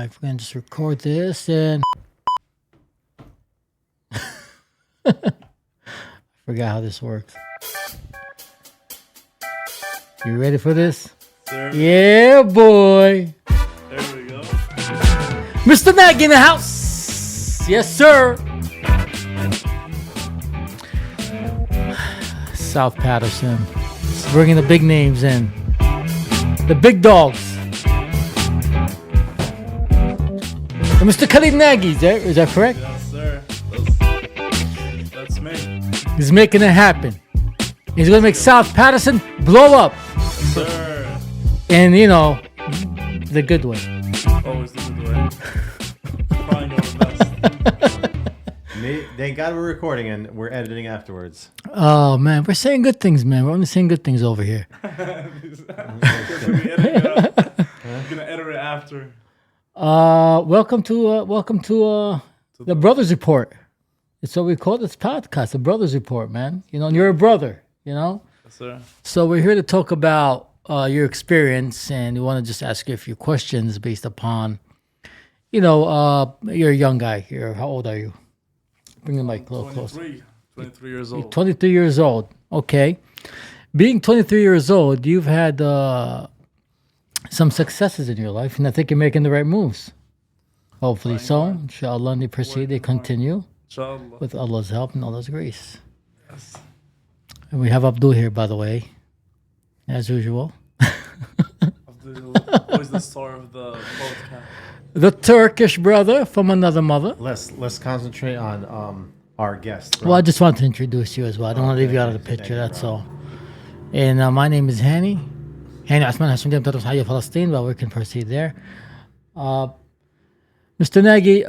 live. We're gonna just record this and I forgot how this works. You ready for this? Sir. Yeah, boy. There we go. Mr. Nagi in the house. Yes, sir. South Paterson. Bringing the big names in. The big dogs. And Mr. Khaled Nagi, is that correct? Yes, sir. That's me. He's making it happen. He's going to make South Paterson blow up. Yes, sir. And, you know, the good way. Always the good way. Trying our best. Thank God we're recording and we're editing afterwards. Oh, man. We're saying good things, man. We're only saying good things over here. We're going to edit it after. Welcome to the Brothers Report. It's what we call this podcast, the Brothers Report, man. You know, and you're a brother, you know? Yes, sir. So we're here to talk about your experience, and we want to just ask you a few questions based upon, you know, you're a young guy here. How old are you? Bring the mic close. 23 years old. 23 years old. Okay. Being 23 years old, you've had some successes in your life, and I think you're making the right moves. Hopefully so. Inshallah, they proceed, they continue Inshallah. with Allah's help and Allah's grace. Yes. And we have Abdul here, by the way, as usual. Always the star of the podcast. The Turkish brother from another mother. Let's concentrate on our guest. Bro. Well, I just want to introduce you as well. I don't want to leave you out of the picture, that's all. And my name is Hani. Hani Asman Hassan Hayya Palestine, but we can proceed there. Mr. Nagi,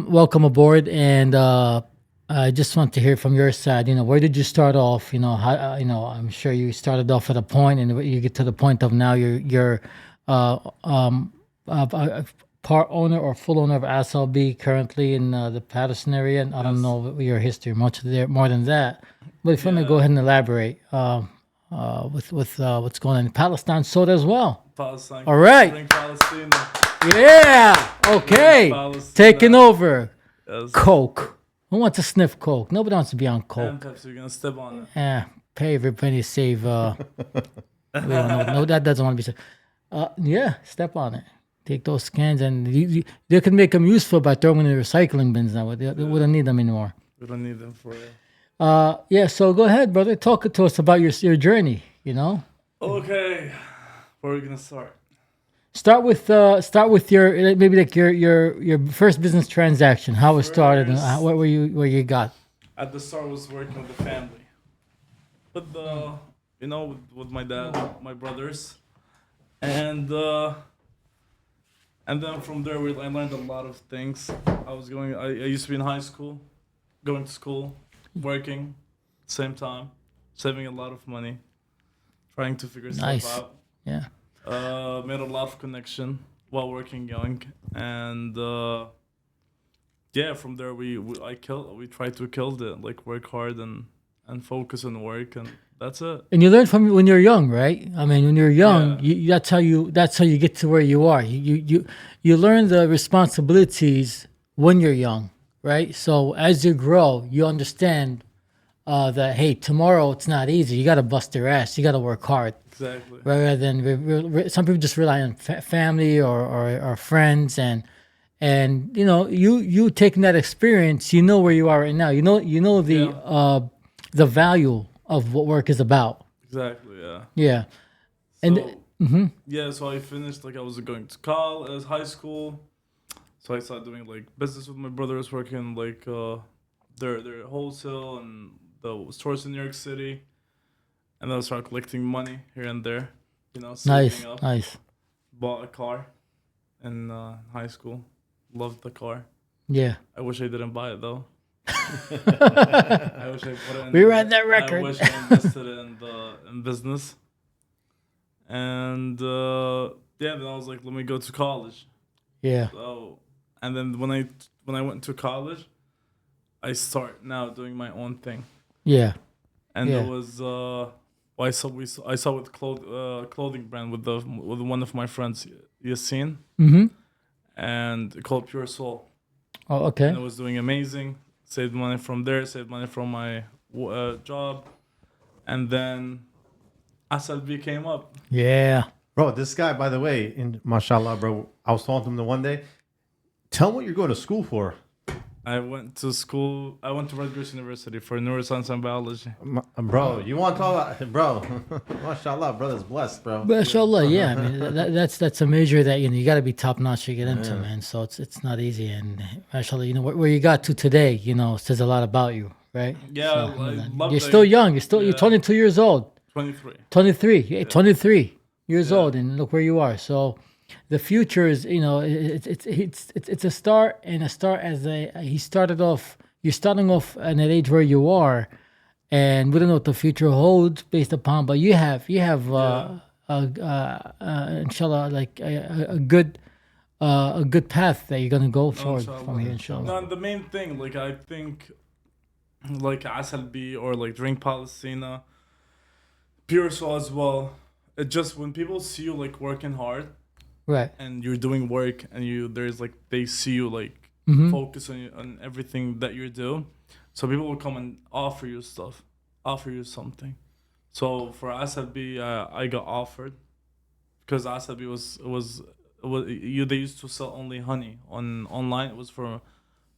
welcome aboard, and I just want to hear from your side. You know, where did you start off? You know, how, you know, I'm sure you started off at a point, and you get to the point of now you're part owner or full owner of Asel Bee currently in the Paterson area. And I don't know your history much there more than that, but if you want to go ahead and elaborate with what's going on in Palestine Soda as well. Palestine. All right. Bring Palestine. Yeah. Okay. Palestine. Taking over. Yes. Coke. Who wants to sniff Coke? Nobody wants to be on And Coke. Pepsi, you're going to step on it. Yeah. Pay every penny, save. We don't know. No, that doesn't want to be said. Yeah. Step on it. Take those cans, and they can make them useful by throwing them in the recycling bins now. They wouldn't need them anymore. We don't need them for it. Yeah. So go ahead, brother. Talk to us about your journey. You know. Okay. Where are we going to start? Start with your maybe like your first business transaction, how it started, and where you got. At the start, I was working with the family, with the with my dad, my brothers, and then from there I learned a lot of things. I used to be in high school, going to school, working, same time, saving a lot of money, trying to figure stuff out. Yeah. Made a lot of connection while working young, and from there we tried to kill it, like work hard and focus on work, and that's it. And you learn from when you're young, right? I mean, when you're young, that's how you get to where you are. You learn the responsibilities when you're young, right? So as you grow, you understand that hey, tomorrow it's not easy. You got to bust your ass. You got to work hard. Exactly. Rather than some people just rely on family or friends, and you know you taking that experience, you know where you are right now. You know the value of what work is about. Exactly. Yeah. Yeah. So, so I finished, like I was going to college, high school. So I started doing like business with my brothers, working like their wholesale and the stores in New York City. And then I started collecting money here and there, you know, saving up. Nice. Bought a car in high school. Loved the car. Yeah. I wish I didn't buy it though. I wish I put it in. We read that record. I wish I invested in business. And then I was like, let me go to college. Yeah. So, and then when I went to college, I start now doing my own thing. Yeah. And it was I saw with clothing brand with one of my friends, Yassine. Mm-hmm. and called Pure Soul. Oh, okay. And I was doing amazing. Saved money from there. Saved money from my job, and then Asel Bee came up. Yeah. Bro, this guy, by the way, in mashallah, bro, I was talking to him the one day. Tell him what you're going to school for. I went to school. I went to Rutgers University for neuroscience and biology. Bro, you want to talk about, bro, mashallah, brother's blessed, bro. Mashallah, yeah. I mean, that's a major that you got to be top notch to get into, man. So it's not easy, and mashallah, where you got to today, says a lot about you, right? Yeah, So, I love you're that. still young. You're 22 years old. 23. 23. Yeah, 23 years old, and look where you are. So the future is, it's a start, and a start as he started off. You're starting off at an age where you are, and we don't know what the future holds based upon. But you have inshallah, like a good path that you're gonna go forward from here, inshallah. No, the main thing, like I think, like Asel Bee or like Drink Palestina, Pure Soul as well. It just when people see you like working hard. Right. And you're doing work, and they see you like focus on everything that you do. So people will come and offer you stuff, offer you something. So for Asel Bee, I got offered because Asel Bee they used to sell only honey online. It was for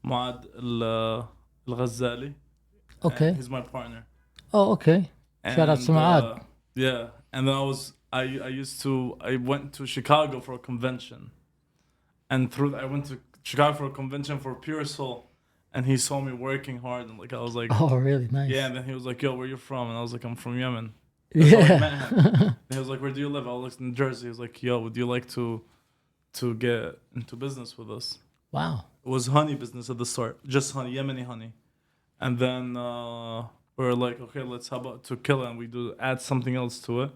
Maad Al-Ghazali. Okay. He's my partner. Oh, okay. Shout out to Maad. Yeah, and then I went to Chicago for a convention, and I went to Chicago for a convention for Pure Soul, and he saw me working hard, and like I was like, oh, really nice. yeah, and then he was like, yo, where you from? And I was like, I'm from Yemen. Yeah. And he was like, where do you live? I was like, in Jersey. He was like, yo, would you like to get into business with us? Wow. It was honey business at the start, just honey, Yemeni honey, and then we were like, okay, how about to kill it, and we add something else to it.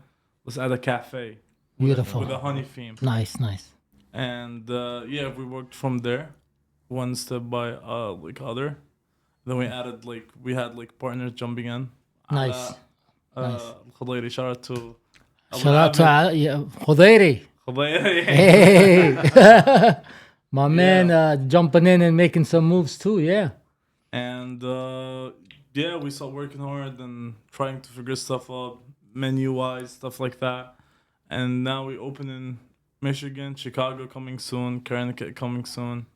Let's add a cafe. Beautiful. With a honey theme. Nice. And we worked from there, one step by other. Then we had partners jumping in. Nice. Khudayri, shout out to Khudairi. Khudayri. Hey. My man jumping in and making some moves too, yeah. And we started working hard and trying to figure stuff out, menu-wise, stuff like that. And now we open in Michigan, Chicago coming soon, Connecticut coming soon.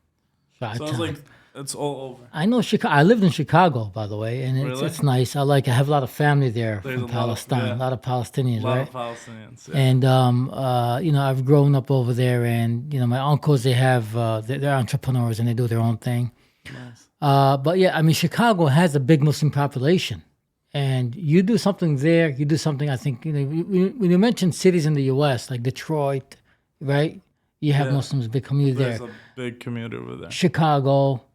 So it's like, it's all over. I know Chicago. I lived in Chicago, by the way, and it's nice. I have a lot of family there from Palestine, a lot of Palestinians, right? A lot of Palestinians, yeah. And I've grown up over there, and my uncles, they're entrepreneurs and they do their own thing. Nice. But yeah, I mean, Chicago has a big Muslim population, and you do something there. You do something. I think when you mention cities in the U.S. like Detroit, right? You have Muslims, big community there. There's a big community over there. Chicago,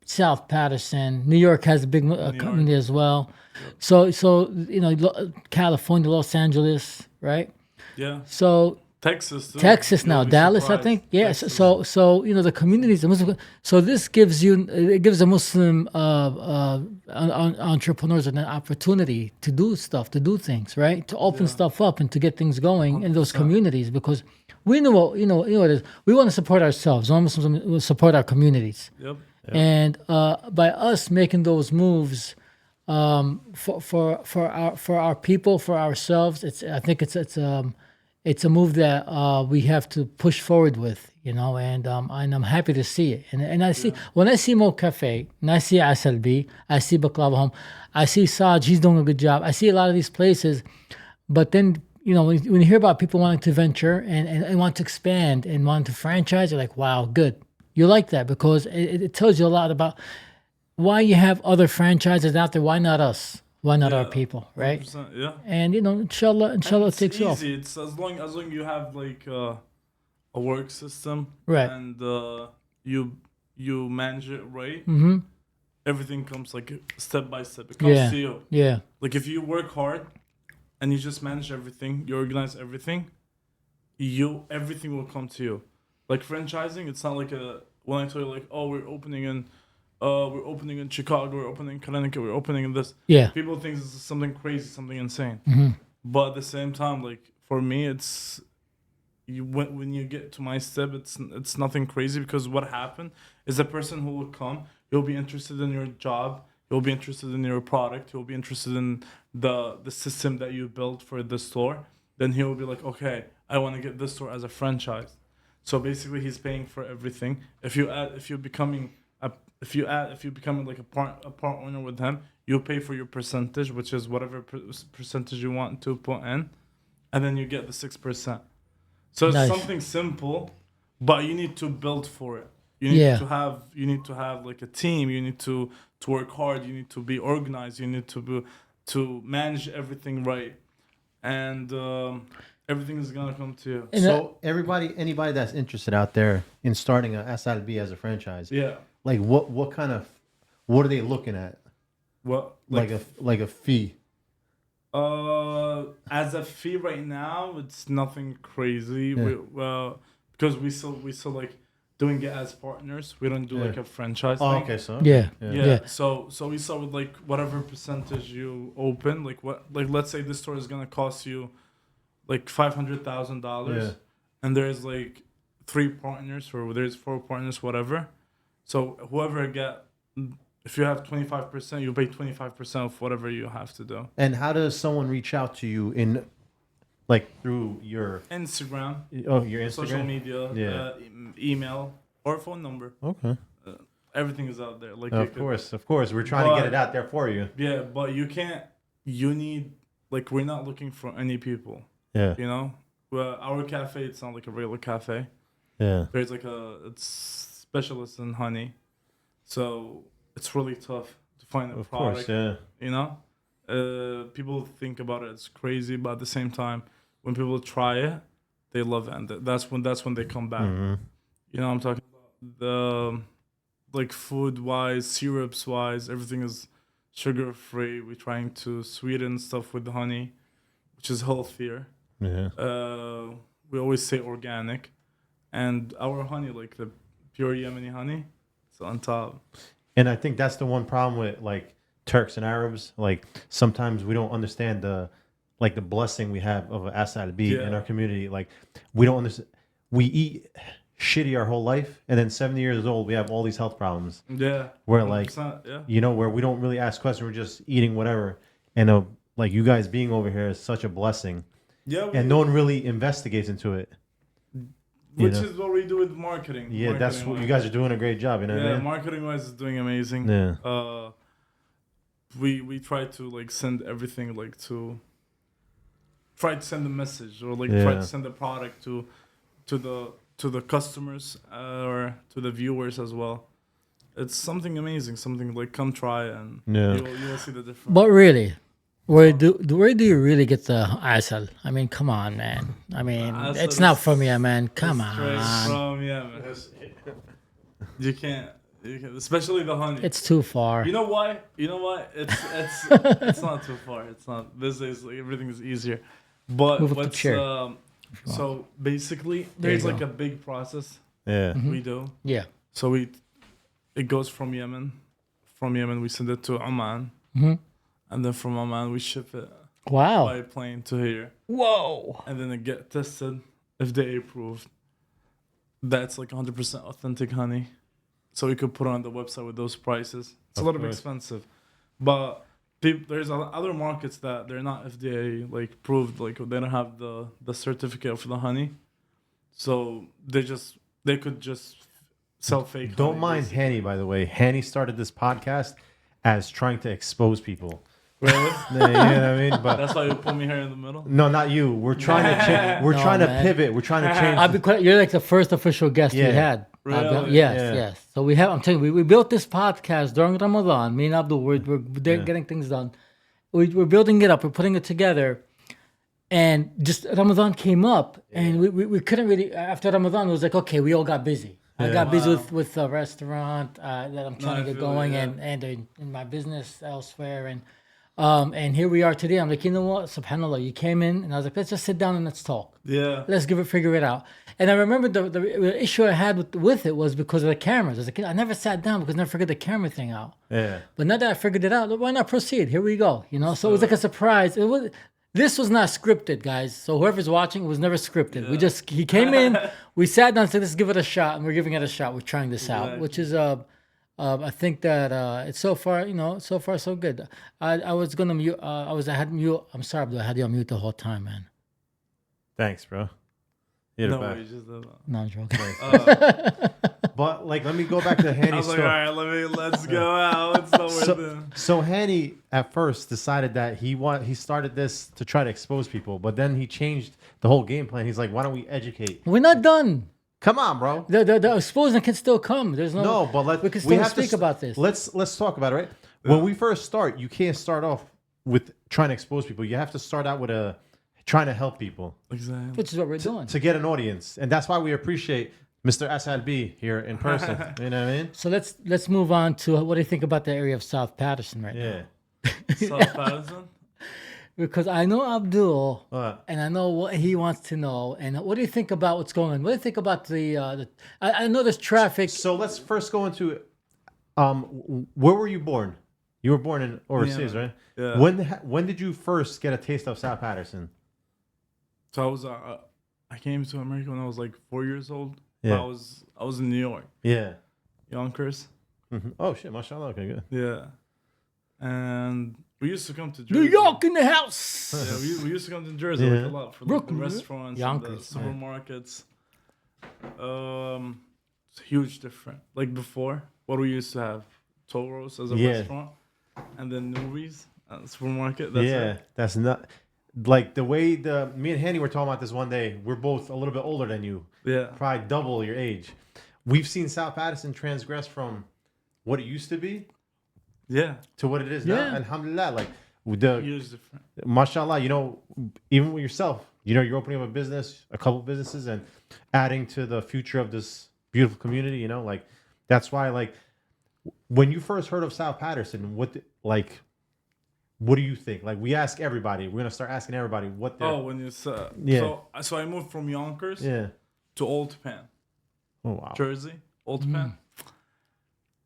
South Paterson, New York has a big community as well. Yep. So California, Los Angeles, right? Yeah. So Texas now, Dallas, surprised. I think. Yeah. Texas. So the communities, the Muslim. So this gives the Muslim entrepreneurs an opportunity to do stuff, to do things, right? To open stuff up and to get things going 100%. In those communities, because we know what it is. We want to support ourselves. All Muslims will support our communities. Yep. And by us making those moves for our people, for ourselves, I think it's a move that we have to push forward with, and I'm happy to see it. And I see when I see Mo Cafe, and I see Asel Bee, I see Baklava Home, I see Saj, he's doing a good job. I see a lot of these places, but then when you hear about people wanting to venture and want to expand and want to franchise, you're like, wow, good. You like that because it tells you a lot about why you have other franchises out there. Why not us? Why not our people, right? Yeah. And inshallah, it takes off. It's as long as you have like a work system, right? And you manage it right. Mm-hmm. Everything comes like step by step. It comes to you. Yeah. Like if you work hard and you just manage everything, you organize everything, everything will come to you. Like franchising, it's not like when I tell you like, oh, we're opening in Chicago, we're opening in Connecticut, we're opening in this. Yeah. People think this is something crazy, something insane. Mm-hmm. But at the same time, like for me, when you get to my step, it's nothing crazy, because what happened is a person who will come, he'll be interested in your job, he'll be interested in your product, he'll be interested in the system that you built for the store. Then he'll be like, okay, I want to get this store as a franchise. So basically, he's paying for everything. If you're becoming like a part owner with him, you pay for your percentage, which is whatever percentage you want to put in, and then you get the 6%. So it's Nice. something simple, but you need to build for it. You need to have like a team. You need to work hard. You need to be organized. You need to manage everything right, and everything is gonna come to you. So anybody that's interested out there in starting a Asel Bee as a franchise, Yeah. like what are they looking at? Well, Like a fee. as a fee right now, it's nothing crazy. Yeah. Because we still like doing it as partners. We don't do like a franchise Oh, thing. okay, so Yeah. Yeah. So we start with like whatever percentage you open. Like let's say this store is gonna cost you like $500,000, Yeah. and there's like 3 partners, or there's 4 partners, whatever. So whoever if you have 25%, you pay 25% of whatever you have to do. And how does someone reach out to you through your Instagram, your Instagram? social media, Yeah. email, or phone number. Okay. Everything is out there. Like Of course. We're trying to get it out there for you. Yeah, but you need, like, we're not looking for any people. Yeah. You know? Well, our cafe, it's not like a regular cafe. Yeah. There's like it's specialist in honey. So it's really tough to find a Of product. course, yeah. You know? People think about it as crazy, but at the same time, when people try it, they love it, and that's when they come back. Mm-hmm. You know, I'm talking about the like food wise, syrups wise, everything is sugar free. We're trying to sweeten stuff with honey, which is healthier. Yeah. We always say organic, and our honey, like the pure Yemeni honey, it's on top. And I think that's the one problem with like Turks and Arabs. Like sometimes we don't understand the blessing we have of Asal Bee in our community. Like we don't understand. We eat shitty our whole life, and then 70 years old we have all these health problems. Yeah. Where like where we don't really ask questions, we're just eating whatever. And like you guys being over here is such a blessing. Yeah. And no one really investigates into it. Which is what we do with marketing. Yeah, that's what you guys are doing a great job. You know. Yeah, what I mean? marketing wise is doing amazing. Yeah. We try to like send everything like to try to send a message, or like try to send a product to the customers or to the viewers as well. It's something amazing, something like come try and you will see the difference. But really, where do you really get the asal? I mean, come on, man. I mean, it's not from Yemen. Come Straight on. from Yemen. You can't, especially the honey. It's too far. You know why? It's not too far. It's not. These days, like, everything is easier. But Move up the chair. So basically, There you there's like go. a big process Yeah. we do. Yeah. So it goes from Yemen. From Yemen, we send it to Oman, and then from Oman we ship it Wow. by plane to here, Whoa. and then it get tested. If they approved, that's like 100% authentic honey. So we could put it on the website with those prices. It's a little bit expensive, but there's other markets that they're not FDA like approved. Like they don't have the certificate for the honey, so they could just sell fake. Don't honey, mind basically. Hanny, by the way. Hanny started this podcast as trying to expose people. Really? Yeah, you know what I mean? But That's why you put me here in the middle. no, not you. We're trying to we're No, trying to man. pivot. We're trying to change. I'll be quite, you're like the first official guest we Yeah. had. Really? Yes. So we have. I'm telling you, we built this podcast during Ramadan. Me and Abdul, we're getting things done. We're building it up. We're putting it together, and just Ramadan came up, and we couldn't really. After Ramadan, it was like, okay, we all got busy. I got busy with the restaurant that I'm trying to get going, and in my business elsewhere, and here we are today. I'm like, you know what, Subhanallah, you came in, and I was like, let's just sit down and let's talk. Yeah. Let's figure it out. And I remember the issue I had with it was because of the cameras. I was like, I never sat down because I never figured the camera thing out. Yeah. But now that I figured it out, why not proceed? Here we go. You know, so it was like a surprise. This was not scripted, guys. So whoever's watching, it was never scripted. He came in, we sat down and said, let's give it a shot, and we're giving it a shot. We're trying this out, which is I think that it's so far, so far so good. I was gonna mute. I had mute. I'm sorry, but I had you on mute the whole time, man. Thanks, bro. No, worries, just No, I'm joking. But like, let me go back to Hanny's I was like, story. all right, let's go out. It's not worth it. So Hanny at first decided that he started this to try to expose people, but then he changed the whole game plan. He's like, why don't we educate? We're not done. Come on, bro. The exposing can still come. There's no. But we can still speak about this. Let's talk about it, right? When we first start, you can't start off with trying to expose people. You have to start out with trying to help people. Exactly. Which is what we're doing. To get an audience. And that's why we appreciate Mr. Asel Bee here in person. You know what I mean? So let's move on to what do you think about the area of South Paterson right now? South Paterson? Because I know Abdul, What? and I know what he wants to know. And what do you think about what's going on? What do you think about the I know there's traffic. So let's first go into where were you born? You were born in overseas, right? Yeah. When did you first get a taste of South Paterson? So I came to America when I was like 4 years old. Yeah. I was in New York. Yeah. Yonkers. Mm-hmm. Oh shit, mashallah. Okay, good. Yeah. And we used to come to Jersey. New York in the house. Yeah, we used to come to Jersey like a lot for like, the Brooklyn, restaurants, Yonkers, and the supermarkets. It's huge different. Like before, what we used to have, Toros as a restaurant, and then Newries at the supermarket. That's it. That's not like the way me and Hanny were talking about this one day. We're both a little bit older than you. Yeah. Probably double your age. We've seen South Paterson transgress from what it used to be to what it is now. Alhamdulillah. Like Huge different. mashallah, even with yourself, you're opening up a business, a couple businesses, and adding to the future of this beautiful community, like that's why, like, when you first heard of South Paterson, what do you think? Like, we ask everybody, we're gonna start asking everybody what they're when you said so I moved from Yonkers to Old Pan. Oh wow. Jersey, Old Pan.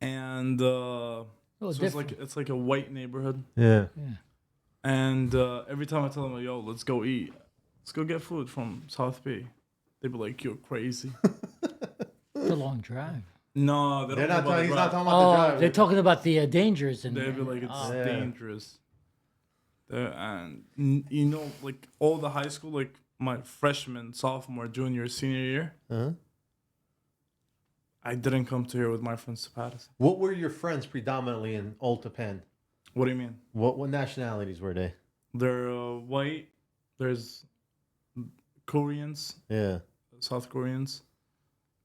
And so it's like a white neighborhood. Yeah. And every time I tell them, yo, let's go eat, let's go get food from South Bay, they'd be like, you're crazy. It's a long drive. No, He's not talking about the drive. They're talking about the dangers. They'd be like, it's dangerous. And like all the high school, like my freshman, sophomore, junior, senior year, I didn't come to here with my friends to Paterson. What were your friends predominantly in Old Pan? What do you mean? What nationalities were they? They're white. There's Koreans. Yeah. South Koreans.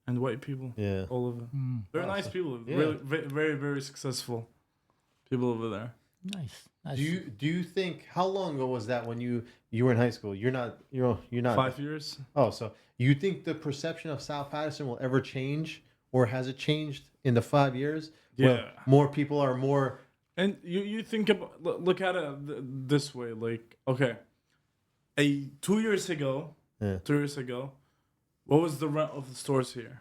And white people. Yeah. All of them. Very nice people. Yeah. Really, very, very successful people over there. Nice. Do you think, how long ago was that when you were in high school? You're not 5 years. Oh, so you think the perception of South Paterson will ever change, or has it changed in the 5 years? Yeah. Where more people are more. And you think about, look at it this way, like, okay, 2 years ago, what was the rent of the stores here?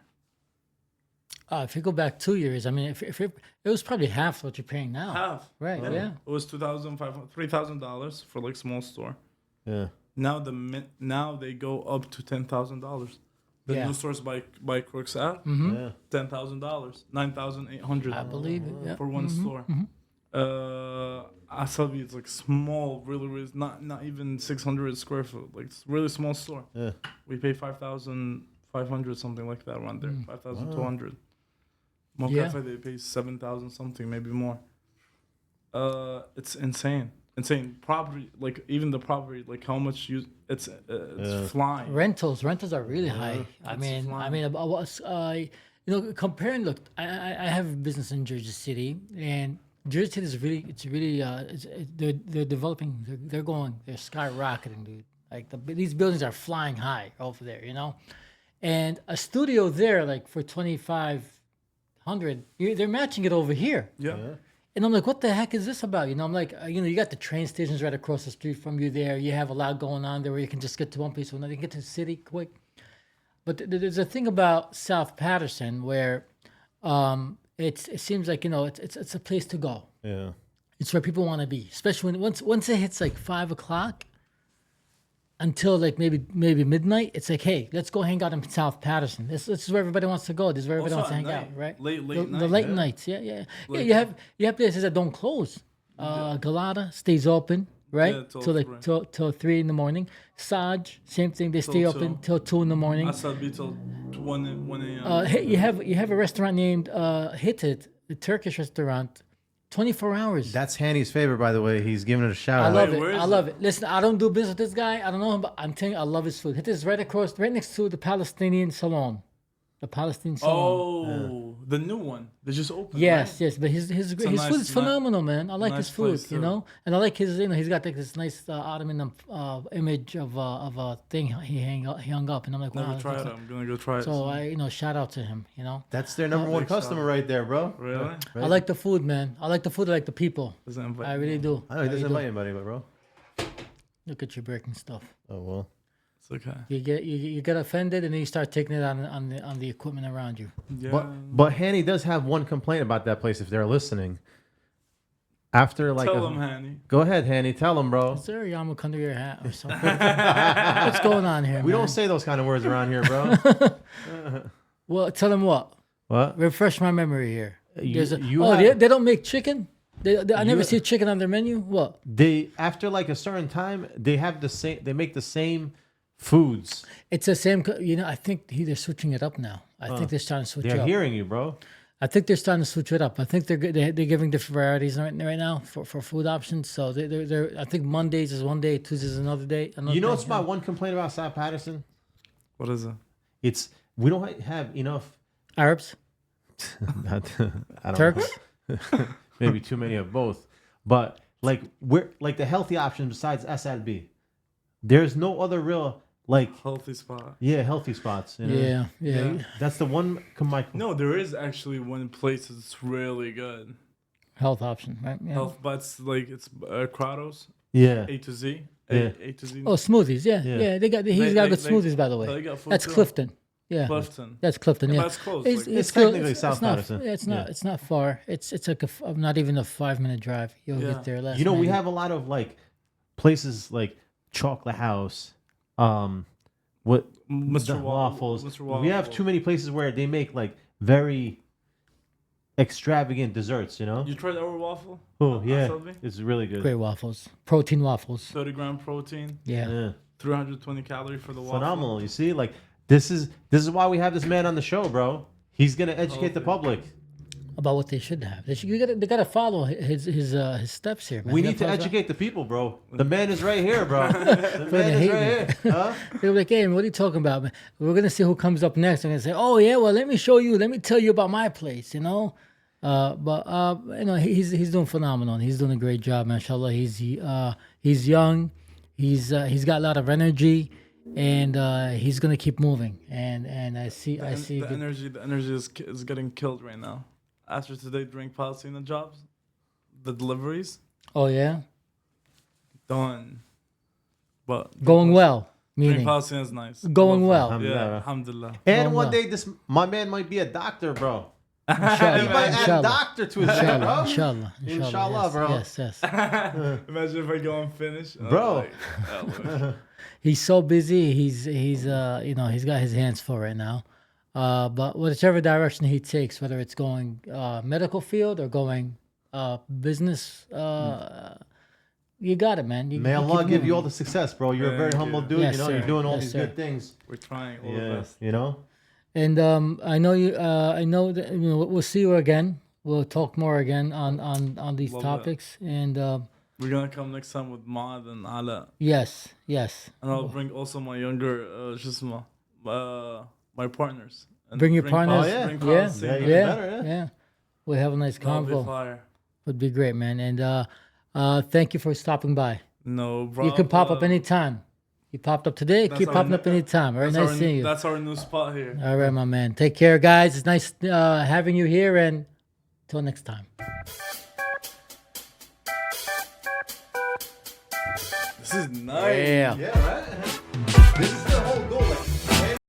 If you go back 2 years, I mean, if it was probably half what you're paying now. Half. Right, yeah. It was $3,000 for like small store. Yeah. Now they go up to $10,000. The new stores by Crooks out, $10,000, $9,800. I believe it. For one store. Asel Bee is like small, really, not even 600 square foot, like it's really small store. Yeah. We pay 5,500, something like that around there, 5,200. Mo Cafe, they pay 7,000 something, maybe more. It's insane. Property, like even the property, like how much it's flying. Rentals are really high. Comparing. Look, I have a business in Jersey City, and Jersey City is they're developing. They're skyrocketing, dude. Like these buildings are flying high over there, and a studio there, like for 2,500, they're matching it over here. Yeah. And I'm like, what the heck is this about? I'm like, you got the train stations right across the street from you there. You have a lot going on there where you can just get to one place or another. You can get to the city quick. But there's a thing about South Paterson where it seems like, it's a place to go. Yeah. It's where people want to be, especially once it hits like 5 o'clock. until like maybe midnight. It's like, hey, let's go hang out in South Patterson. This is where everybody wants to go. This is where everybody Also wants to at hang night. out, right? Late The night, late yeah. nights, yeah. Like- You have places that don't close. Galata stays open, right? Yeah, till till like three. till 3 in the morning. Saj, same thing. They stay Till open 2. till 2 in the morning. Asel Bee till 1 a.m. Hey, you have a restaurant named Hitit, the Turkish restaurant, 24 hours. That's Hanny's favorite, by the way. He's giving it a shout I out. love Wait, it. where is I love it. Listen, I don't do business with this guy. I don't know him, but I'm telling you, I love his food. Hitit is right next to the Palestinian Salon. The Palestine Salon. Oh, the new one. They just opened. Yes, right? yes, but his a food nice- is phenomenal, man. I like nice his food, place, you too. know, and I like his, he's got like this nice Ottoman image of a thing he hung up, and I'm like, wow. Never that tried looks it. I'm gonna go try it. So soon. I, shout out to him, you know. That's their number one Big shout customer out. right there, bro. Really? Right? I like the food, man. I like the food. I like the people. Doesn't invite I me. really do. I know he I doesn't really invite anybody, but bro. do. Look at you breaking stuff. Oh well. It's okay. You get offended, and then you start taking it on the equipment around you. Yeah. But Hanny does have one complaint about that place. If they're listening, after like Tell them, Hanny. go ahead, Hanny, tell them, bro. Is there a yarmulke under your hat or something? What's going on here? We man? don't say those kind of words around here, bro. Well, tell them what. What? Refresh my memory here. There's a, you oh, have- they don't make chicken. I never You- see chicken on their menu. What? They after like a certain time, they have the same. They make the same foods. It's the same. I think they're switching it up now. I think they're starting to switch it They're up. hearing you, bro. I think they're starting to switch it up. I think they're giving different varieties right now for food options. So they're I think Mondays is one day, Tuesdays is another day. You know what's my one complaint about South Patterson? What is it? It's we don't have enough. Arabs, I don't Turks. know. Maybe too many of both. But like we're like the healthy option besides Asel Bee. There's no other real like Healthy spot. healthy spots. You know? Yeah. That's the one. No, there is actually one place that's really good. Health option, right? Yeah. Health, but it's like it's Kratos Yeah. A to Z. Yeah. A to Z. Oh, smoothies. Yeah. Yeah. He's got They- good they- smoothies, by the way. they got food That's too. Clifton. Yeah. Clifton. That's Clifton. Yeah, Yeah. but it's close, It's, like- It's close. technically South not, Patterson. yeah, it's not. Yeah. It's not far. It's like not even a 5-minute drive. You'll Yeah. get there less. You know, we maybe. have a lot of like places like Chocolate House, what Mr. the Waffles. waffles. Mr. We have Waffle. too many places where they make like very extravagant desserts. You know? You tried our waffle? Oh yeah, Asel Bee? it's really good. great waffles, protein waffles. 30-gram protein, Yeah. Yeah, 320 calories for the waffle. phenomenal. You see, like this is why we have this man on the show, bro. He's gonna educate the public. About what they should have. They gotta follow his steps here. Man. We They need to gotta follow- educate the people, bro. The man is right here, bro. The man is hate right here. Huh? They're like, hey, man, what are you talking about, man? We're gonna see who comes up next. I'm gonna say, oh yeah, well, let me show you. Let me tell you about my place. You know, he's doing phenomenal. He's doing a great job, mashallah. He's young. He's got a lot of energy, and he's gonna keep moving. And I see. The good- energy is getting killed right now. After today, during Palestine jobs, the deliveries Oh yeah, done. But going well. During Meaning Palestine is nice. going well. Alhamdulillah. Yeah, alhamdulillah. And Going one well. day, my man might be a doctor, bro. He Inshallah, might add inshallah, doctor to his name, bro. inshallah, Inshallah, yes, bro. Yes. Imagine if I go and finish. Bro. He's so busy. He's got his hands full right now. But whichever direction he takes, whether it's going medical field or going business, you got it, man. May keep Allah give moving. you all the success, bro. You're a very Thank humble you. dude. Yes, You know, sir. you're doing all Yes, these sir. good things. We're trying all the Yeah, best. you know. And I know you. I know that we'll see you again. We'll talk more again on these Love that. topics. And We're gonna come next time with Maad and Ala, yes, and I'll bring also my younger, my partners. And bring your partners. Oh, yeah. Bring Yeah, Palestine. Yeah, yeah, even better, yeah. We'll have a nice That'll be convo. fire. Would be great, man. And thank you for stopping by. No, bro. You can pop up anytime. You popped up today. Keep our popping new- up anytime. All right, That's nice our, seeing you. That's our new spot here. All right, my man. Take care, guys. It's nice having you here, and till next time. This is nice. Yeah. Yeah, right. This is the whole goal.